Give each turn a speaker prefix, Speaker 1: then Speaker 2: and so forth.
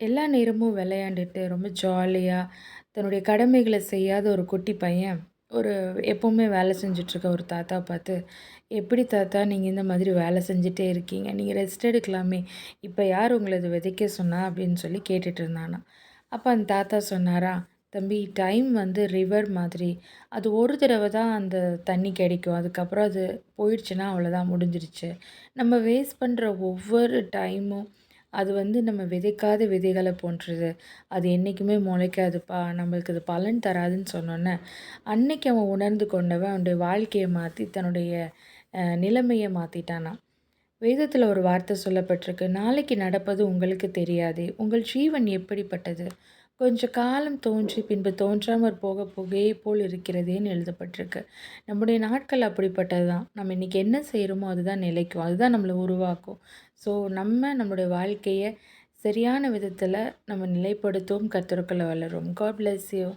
Speaker 1: எல்லா நேரமும் விளையாண்டுட்டு, ரொம்ப ஜாலியா, தன்னுடைய கடமைகள செய்யாத ஒரு குட்டி பையன், ஒரு எப்பவுமே வேலை செஞ்சுட்ருக்க ஒரு தாத்தாவ பார்த்து, "எப்படி தாத்தா நீங்க இந்த மாதிரி வேலை செஞ்சுட்டே இருக்கீங்க? நீங்க ரெஸ்ட் எடுக்கலாமே! இப்ப யார் உங்கள இத விதைக்க சொன்னா?" அப்படின்னு சொல்லி கேட்டுட்டு இருந்தானாம். அப்ப அந்த தாத்தா சொன்னாராம், "தம்பி டைம் வந்து ரிவர் மாதிரி. அது ஒரு தடவ தான் அந்த தண்ணி கிடைக்கும். அதுக்கப்புறம் அது போயிடுச்சுன்னா அவ்வளோதான் முடிஞ்சிருச்சு. நம்ம வேஸ்ட் பண்ற ஒவ்வொரு டைமும் அது வந்து நம்ம விதைக்காத விதைகள போன்றது. அது என்னைக்குமே முளைக்காதுப்பா. நம்மளுக்கு அது பலன் தராதுன்னு சொன்னோன்னே, அன்னைக்கு அவன் உணர்ந்து கொண்டவன் அவனுடைய வாழ்க்கைய மாத்தி தன்னுடைய நிலைமைய மாத்திட்டானாம். வேதத்துல ஒரு வார்த்தை சொல்லப்பட்டிருக்கு. "நாளைக்கு நடப்பது உங்களுக்கு தெரியாதே. உங்கள் ஜீவன் எப்படிப்பட்டது? கொஞ்ச காலம் தோன்றி பின்பு தோன்றாமற் போக புகையை போல் இருக்கிறதேன்னு" எழுதப்பட்டிருக்கு. நம்முடைய நாட்கள் அப்படிப்பட்டது தான். நம்ம இன்னைக்கு என்ன செய்றோமோ அதுதான் நிலைக்கும். அதுதான் நம்மள உருவாக்கும். ஸோ நம்மளுடைய வாழ்க்கைய சரியான விதத்துல நம்ம நிலைப்படுத்துவோம். கர்த்தருக்குள்ள வளருவோம். God bless you.